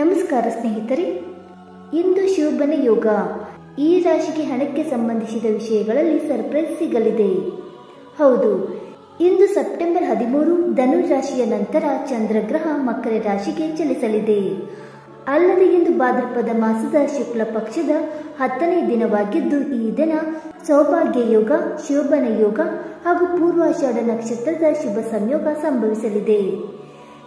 ನಮಸ್ಕಾರ ಸ್ನೇಹಿತರೆ, ಇಂದು ಶೋಭನ ಯೋಗ. ಈ ರಾಶಿಗೆ ಹಣಕ್ಕೆ ಸಂಬಂಧಿಸಿದ ವಿಷಯಗಳಲ್ಲಿ ಸರ್ಪ್ರೈಸ್ ಸಿಗಲಿದೆ. ಹೌದು, ಇಂದು ಸೆಪ್ಟೆಂಬರ್ 13 ಧನು ರಾಶಿಯ ನಂತರ ಚಂದ್ರಗ್ರಹ ಮಕರ ರಾಶಿಗೆ ಚಲಿಸಲಿದೆ. ಅಲ್ಲದೆ ಇಂದು ಭಾದ್ರಪದ ಮಾಸದ ಶುಕ್ಲ ಪಕ್ಷದ 10ನೇ ದಿನವಾಗಿದ್ದು, ಈ ದಿನ ಸೌಭಾಗ್ಯ ಯೋಗ, ಶೋಭನ ಯೋಗ ಹಾಗೂ ಪೂರ್ವಾಷಾಢ ನಕ್ಷತ್ರದ ಶುಭ ಸಂಯೋಗ ಸಂಭವಿಸಲಿದೆ.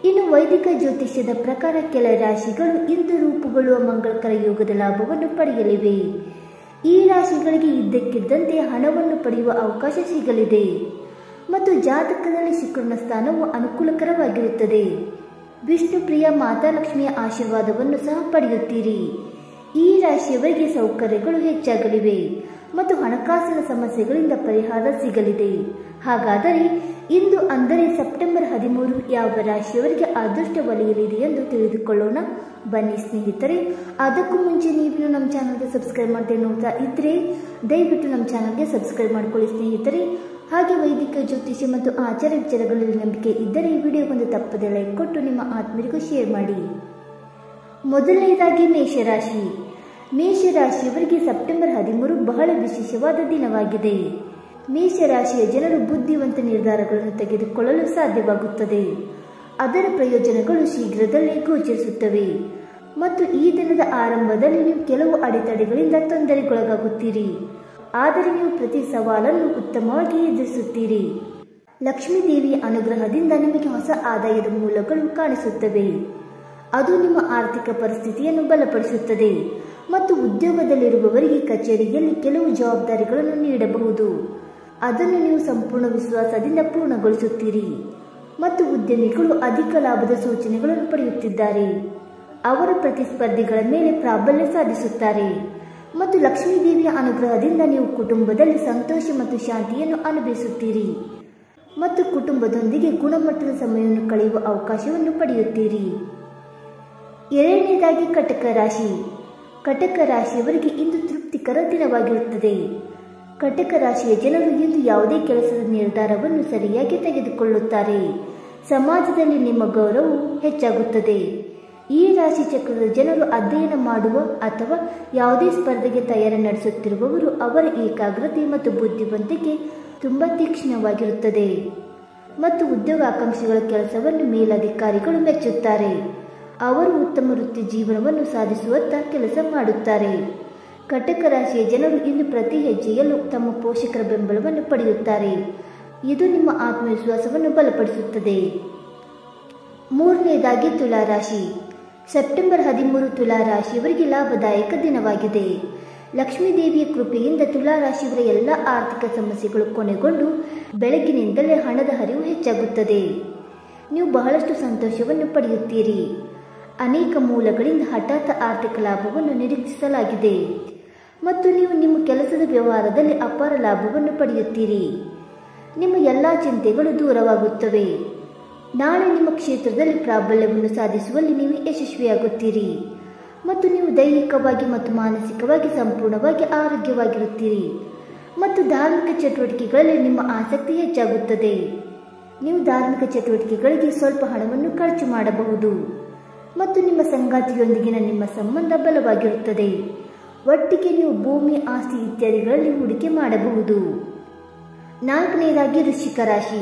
ಇನ್ನು ವೈದಿಕ ಜ್ಯೋತಿಷ್ಯದ ಪ್ರಕಾರ ಕೆಲ ರಾಶಿಗಳು ಇಂದು ರೂಪುಗೊಳ್ಳುವ ಮಂಗಳಕರ ಯೋಗದ ಲಾಭವನ್ನು ಪಡೆಯಲಿವೆ. ಈ ರಾಶಿಗಳಿಗೆ ಇದ್ದಕ್ಕಿದ್ದಂತೆ ಹಣವನ್ನು ಪಡೆಯುವ ಅವಕಾಶ ಸಿಗಲಿದೆ ಮತ್ತು ಜಾತಕದಲ್ಲಿ ಶುಕ್ರನ ಸ್ಥಾನವು ಅನುಕೂಲಕರವಾಗಿರುತ್ತದೆ. ವಿಷ್ಣು ಪ್ರಿಯ ಮಾತಾ ಲಕ್ಷ್ಮಿಯ ಆಶೀರ್ವಾದವನ್ನು ಸಹ ಪಡೆಯುತ್ತೀರಿ. ಈ ರಾಶಿಯವರಿಗೆ ಸೌಕರ್ಯಗಳು ಹೆಚ್ಚಾಗಲಿವೆ ಮತ್ತು ಹಣಕಾಸಿನ ಸಮಸ್ಯೆಗಳಿಂದ ಪರಿಹಾರ ಸಿಗಲಿದೆ. ಹಾಗಾದರೆ ಇಂದು ಅಂದರೆ ಸೆಪ್ಟೆಂಬರ್ 13 ಯಾವ ರಾಶಿಯವರಿಗೆ ಅದೃಷ್ಟ ಒಲಿಯಲಿದೆ ಎಂದು ತಿಳಿದುಕೊಳ್ಳೋಣ. ಬನ್ನಿ ಸ್ನೇಹಿತರೆ, ಅದಕ್ಕೂ ಮುಂಚೆ ನೀವು ನಮ್ಮ ಚಾನಲ್ಗೆ ಸಬ್ಸ್ಕ್ರೈಬ್ ಮಾಡದೆ ನೋಡ್ತಾ ಇದ್ರೆ ದಯವಿಟ್ಟು ನಮ್ಮ ಚಾನಲ್ಗೆ ಸಬ್ಸ್ಕ್ರೈಬ್ ಮಾಡ್ಕೊಳ್ಳಿ ಸ್ನೇಹಿತರೆ. ಹಾಗೆ ವೈದಿಕ ಜ್ಯೋತಿಷ್ಯ ಮತ್ತು ಆಚಾರ ವಿಚಾರಗಳಲ್ಲಿ ನಂಬಿಕೆ ಇದ್ದರೆ ಈ ವಿಡಿಯೋಗೊಂದು ತಪ್ಪದೆ ಲೈಕ್ ಕೊಟ್ಟು ನಿಮ್ಮ ಆತ್ಮೀಯರಿಗೂ ಶೇರ್ ಮಾಡಿ. ಮೊದಲನೆಯದಾಗಿ ಮೇಷರಾಶಿ. ಮೇಷರಾಶಿಯವರಿಗೆ ಸೆಪ್ಟೆಂಬರ್ 13 ಬಹಳ ವಿಶೇಷವಾದ ದಿನವಾಗಿದೆ. ಮೇಷರಾಶಿಯ ಜನರು ಬುದ್ಧಿವಂತ ನಿರ್ಧಾರಗಳನ್ನು ತೆಗೆದುಕೊಳ್ಳಲು ಸಾಧ್ಯವಾಗುತ್ತದೆ. ಅದರ ಪ್ರಯೋಜನಗಳು ಶೀಘ್ರದಲ್ಲೇ ಗೋಚರಿಸುತ್ತವೆ ಮತ್ತು ಈ ದಿನದ ಆರಂಭದಲ್ಲಿ ನೀವು ಕೆಲವು ಅಡೆತಡೆಗಳಿಂದ ತೊಂದರೆಗೊಳಗಾಗುತ್ತೀರಿ. ಆದರೆ ನೀವು ಪ್ರತಿ ಸವಾಲನ್ನು ಉತ್ತಮವಾಗಿ ಎದುರಿಸುತ್ತೀರಿ. ಲಕ್ಷ್ಮೀ ದೇವಿಯ ಅನುಗ್ರಹದಿಂದ ನಿಮಗೆ ಹೊಸ ಆದಾಯದ ಮೂಲಗಳು ಕಾಣಿಸುತ್ತವೆ. ಅದು ನಿಮ್ಮ ಆರ್ಥಿಕ ಪರಿಸ್ಥಿತಿಯನ್ನು ಬಲಪಡಿಸುತ್ತದೆ ಮತ್ತು ಉದ್ಯೋಗದಲ್ಲಿರುವವರಿಗೆ ಕಚೇರಿಯಲ್ಲಿ ಕೆಲವು ಜವಾಬ್ದಾರಿಗಳನ್ನು ನೀಡಬಹುದು. ಅದನ್ನು ನೀವು ಸಂಪೂರ್ಣ ವಿಶ್ವಾಸದಿಂದ ಪೂರ್ಣಗೊಳಿಸುತ್ತೀರಿ ಮತ್ತು ಉದ್ಯಮಿಗಳು ಅಧಿಕ ಲಾಭದ ಸೂಚನೆಗಳನ್ನು ಪಡೆಯುತ್ತಿದ್ದಾರೆ. ಅವರ ಪ್ರತಿಸ್ಪರ್ಧಿಗಳ ಮೇಲೆ ಪ್ರಾಬಲ್ಯ ಸಾಧಿಸುತ್ತಾರೆ ಮತ್ತು ಲಕ್ಷ್ಮೀ ದೇವಿಯ ಅನುಗ್ರಹದಿಂದ ನೀವು ಕುಟುಂಬದಲ್ಲಿ ಸಂತೋಷ ಮತ್ತು ಶಾಂತಿಯನ್ನು ಅನುಭವಿಸುತ್ತೀರಿ ಮತ್ತು ಕುಟುಂಬದೊಂದಿಗೆ ಗುಣಮಟ್ಟದ ಸಮಯವನ್ನು ಕಳೆಯುವ ಅವಕಾಶವನ್ನು ಪಡೆಯುತ್ತೀರಿ. ಎರಡನೇದಾಗಿ ಕಟಕ ರಾಶಿ. ಕಟಕ ರಾಶಿಯವರಿಗೆ ಇಂದು ತೃಪ್ತಿಕರ ದಿನವಾಗಿರುತ್ತದೆ. ಕಟಕ ರಾಶಿಯ ಜನರು ಇಂದು ಯಾವುದೇ ಕೆಲಸದ ನಿರ್ಧಾರವನ್ನು ಸರಿಯಾಗಿ ತೆಗೆದುಕೊಳ್ಳುತ್ತಾರೆ. ಸಮಾಜದಲ್ಲಿ ನಿಮ್ಮ ಗೌರವವು ಹೆಚ್ಚಾಗುತ್ತದೆ. ಈ ರಾಶಿ ಚಕ್ರದ ಜನರು ಅಧ್ಯಯನ ಮಾಡುವ ಅಥವಾ ಯಾವುದೇ ಸ್ಪರ್ಧೆಗೆ ತಯಾರಿ ನಡೆಸುತ್ತಿರುವವರು ಅವರ ಏಕಾಗ್ರತೆ ಮತ್ತು ಬುದ್ಧಿವಂತಿಕೆ ತುಂಬಾ ತೀಕ್ಷ್ಣವಾಗಿರುತ್ತದೆ ಮತ್ತು ಉದ್ಯೋಗಾಕಾಂಕ್ಷಿಗಳ ಕೆಲಸವನ್ನು ಮೇಲಧಿಕಾರಿಗಳು ಮೆಚ್ಚುತ್ತಾರೆ. ಅವರು ಉತ್ತಮ ವೃತ್ತಿ ಜೀವನವನ್ನು ಸಾಧಿಸುವತ್ತ ಕೆಲಸ ಮಾಡುತ್ತಾರೆ. ಕಟಕ ರಾಶಿಯ ಜನರು ಇಂದು ಪ್ರತಿ ಹೆಜ್ಜೆಯಲ್ಲೂ ತಮ್ಮ ಪೋಷಕರ ಬೆಂಬಲವನ್ನು ಪಡೆಯುತ್ತಾರೆ. ಇದು ನಿಮ್ಮ ಆತ್ಮವಿಶ್ವಾಸವನ್ನು ಬಲಪಡಿಸುತ್ತದೆ. ಮೂರನೇದಾಗಿ ತುಲಾರಾಶಿ. ಸೆಪ್ಟೆಂಬರ್ 13 ತುಲಾರಾಶಿಯವರಿಗೆ ಲಾಭದಾಯಕ ದಿನವಾಗಿದೆ. ಲಕ್ಷ್ಮೀ ದೇವಿಯ ಕೃಪೆಯಿಂದ ತುಲಾರಾಶಿಯವರ ಎಲ್ಲ ಆರ್ಥಿಕ ಸಮಸ್ಯೆಗಳು ಕೊನೆಗೊಂಡು ಬೆಳಗಿನಿಂದಲೇ ಹಣದ ಹರಿವು ಹೆಚ್ಚಾಗುತ್ತದೆ. ನೀವು ಬಹಳಷ್ಟು ಸಂತೋಷವನ್ನು ಪಡೆಯುತ್ತೀರಿ. ಅನೇಕ ಮೂಲಗಳಿಂದ ಹಠಾತ್ ಆರ್ಥಿಕ ಲಾಭವನ್ನು ನಿರೀಕ್ಷಿಸಲಾಗಿದೆ ಮತ್ತು ನೀವು ನಿಮ್ಮ ಕೆಲಸದ ವ್ಯವಹಾರದಲ್ಲಿ ಅಪಾರ ಲಾಭವನ್ನು ಪಡೆಯುತ್ತೀರಿ. ನಿಮ್ಮ ಎಲ್ಲ ಚಿಂತೆಗಳು ದೂರವಾಗುತ್ತವೆ. ನಾಳೆ ನಿಮ್ಮ ಕ್ಷೇತ್ರದಲ್ಲಿ ಪ್ರಾಬಲ್ಯವನ್ನು ಸಾಧಿಸುವಲ್ಲಿ ನೀವು ಯಶಸ್ವಿಯಾಗುತ್ತೀರಿ ಮತ್ತು ನೀವು ದೈಹಿಕವಾಗಿ ಮತ್ತು ಮಾನಸಿಕವಾಗಿ ಸಂಪೂರ್ಣವಾಗಿ ಆರೋಗ್ಯವಾಗಿರುತ್ತೀರಿ ಮತ್ತು ಧಾರ್ಮಿಕ ಚಟುವಟಿಕೆಗಳಲ್ಲಿ ನಿಮ್ಮ ಆಸಕ್ತಿ ಹೆಚ್ಚಾಗುತ್ತದೆ. ನೀವು ಧಾರ್ಮಿಕ ಚಟುವಟಿಕೆಗಳಿಗೆ ಸ್ವಲ್ಪ ಹಣವನ್ನು ಖರ್ಚು ಮಾಡಬಹುದು ಮತ್ತು ನಿಮ್ಮ ಸಂಗಾತಿಯೊಂದಿಗಿನ ನಿಮ್ಮ ಸಂಬಂಧ ಬಲವಾಗಿರುತ್ತದೆ. ಒಟ್ಟಿಗೆ ನೀವು ಭೂಮಿ, ಆಸ್ತಿ ಇತ್ಯಾದಿಗಳಲ್ಲಿ ಹೂಡಿಕೆ ಮಾಡಬಹುದು. ನಾಲ್ಕನೇದಾಗಿ ವೃಶ್ಚಿಕ ರಾಶಿ.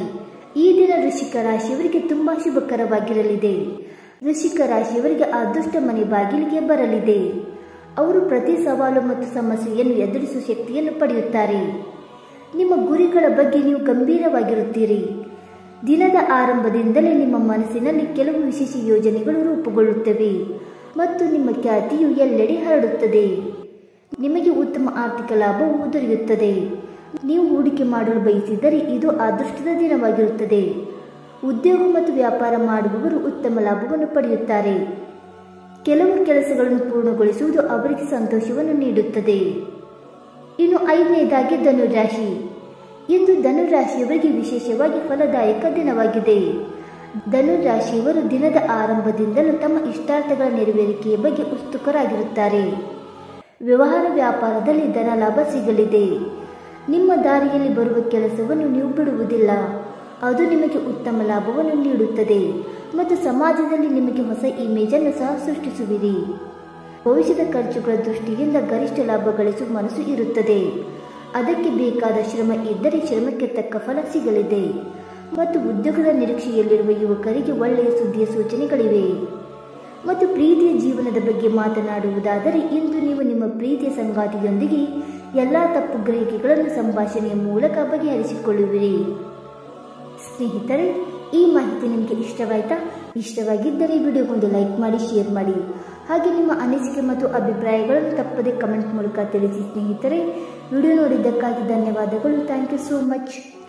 ಈ ದಿನ ವೃಶ್ಚಿಕ ರಾಶಿಯವರಿಗೆ ತುಂಬಾ ಶುಭಕರವಾಗಿರಲಿದೆ. ವೃಶ್ಚಿಕ ರಾಶಿಯವರಿಗೆ ಅದೃಷ್ಟ ಮನೆ ಬಾಗಿಲಿಗೆ ಬರಲಿದೆ. ಅವರು ಪ್ರತಿ ಸವಾಲು ಮತ್ತು ಸಮಸ್ಯೆಯನ್ನು ಎದುರಿಸುವ ಶಕ್ತಿಯನ್ನು ಪಡೆಯುತ್ತಾರೆ. ನಿಮ್ಮ ಗುರಿಗಳ ಬಗ್ಗೆ ನೀವು ಗಂಭೀರವಾಗಿರುತ್ತೀರಿ. ದಿನದ ಆರಂಭದಿಂದಲೇ ನಿಮ್ಮ ಮನಸ್ಸಿನಲ್ಲಿ ಕೆಲವು ವಿಶೇಷ ಯೋಜನೆಗಳು ರೂಪುಗೊಳ್ಳುತ್ತವೆ ಮತ್ತು ನಿಮ್ಮ ಖ್ಯಾತಿಯು ಎಲ್ಲೆಡೆ ಹರಡುತ್ತದೆ. ನಿಮಗೆ ಉತ್ತಮ ಆರ್ಥಿಕ ಲಾಭವು ದೊರೆಯುತ್ತದೆ. ನೀವು ಹೂಡಿಕೆ ಮಾಡಲು ಬಯಸಿದರೆ ಇದು ಅದೃಷ್ಟದ ದಿನವಾಗಿರುತ್ತದೆ. ಉದ್ಯೋಗ ಮತ್ತು ವ್ಯಾಪಾರ ಮಾಡುವವರು ಉತ್ತಮ ಲಾಭವನ್ನು ಪಡೆಯುತ್ತಾರೆ. ಕೆಲವು ಕೆಲಸಗಳನ್ನು ಪೂರ್ಣಗೊಳಿಸುವುದು ಅವರಿಗೆ ಸಂತೋಷವನ್ನು ನೀಡುತ್ತದೆ. ಇನ್ನು ಐದನೇದಾಗಿ ಧನುರಾಶಿ. ಇಂದು ಧನುರಾಶಿಯವರಿಗೆ ವಿಶೇಷವಾಗಿ ಫಲದಾಯಕ ದಿನವಾಗಿದೆ. ಧನುರಾಶಿಯವರು ದಿನದ ಆರಂಭದಿಂದಲೂ ತಮ್ಮ ಇಷ್ಟಾರ್ಥಗಳ ನೆರವೇರಿಕೆಯ ಬಗ್ಗೆ ಉತ್ಸುಕರಾಗಿರುತ್ತಾರೆ. ವ್ಯವಹಾರ ವ್ಯಾಪಾರದಲ್ಲಿ ಧನ ಲಾಭ ಸಿಗಲಿದೆ. ನಿಮ್ಮ ದಾರಿಯಲ್ಲಿ ಬರುವ ಕೆಲಸವನ್ನು ನೀವು ಬಿಡುವುದಿಲ್ಲ. ಅದು ನಿಮಗೆ ಉತ್ತಮ ಲಾಭವನ್ನು ನೀಡುತ್ತದೆ ಮತ್ತು ಸಮಾಜದಲ್ಲಿ ನಿಮಗೆ ಹೊಸ ಇಮೇಜನ್ನು ಸಹ ಸೃಷ್ಟಿಸುವಿರಿ. ಭವಿಷ್ಯದ ಖರ್ಚುಗಳ ದೃಷ್ಟಿಯಿಂದ ಗರಿಷ್ಠ ಲಾಭ ಗಳಿಸುವ ಮನಸ್ಸು ಇರುತ್ತದೆ. ಅದಕ್ಕೆ ಬೇಕಾದ ಶ್ರಮ ಇದ್ದರೆ ಶ್ರಮಕ್ಕೆ ತಕ್ಕ ಫಲ ಸಿಗಲಿದೆ. ಮತ್ತು ಉದ್ಯೋಗದ ನಿರೀಕ್ಷೆಯಲ್ಲಿರುವ ಯುವಕರಿಗೆ ಒಳ್ಳೆಯ ಸುದ್ದಿಯ ಸೂಚನೆಗಳಿವೆ. ಮತ್ತು ಪ್ರೀತಿಯ ಜೀವನದ ಬಗ್ಗೆ ಮಾತನಾಡುವುದಾದರೆ ಇಂದು ನೀವು ನಿಮ್ಮ ಪ್ರೀತಿಯ ಸಂಗಾತಿಯೊಂದಿಗೆ ಎಲ್ಲ ತಪ್ಪು ಗ್ರಹಿಕೆಗಳನ್ನು ಸಂಭಾಷಣೆಯ ಮೂಲಕ ಬಗೆಹರಿಸಿಕೊಳ್ಳುವಿರಿ. ಸ್ನೇಹಿತರೆ, ಈ ಮಾಹಿತಿ ನಿಮಗೆ ಇಷ್ಟವಾಯಿತಾ? ಇಷ್ಟವಾಗಿದ್ದರೆ ವಿಡಿಯೋಗೊಂದು ಲೈಕ್ ಮಾಡಿ, ಶೇರ್ ಮಾಡಿ. ಹಾಗೆ ನಿಮ್ಮ ಅನಿಸಿಕೆ ಮತ್ತು ಅಭಿಪ್ರಾಯಗಳನ್ನು ತಪ್ಪದೆ ಕಮೆಂಟ್ ಮೂಲಕ ತಿಳಿಸಿ. ಸ್ನೇಹಿತರೆ, ವಿಡಿಯೋ ನೋಡಿದ್ದಕ್ಕಾಗಿ ಧನ್ಯವಾದಗಳು. Thank you so much.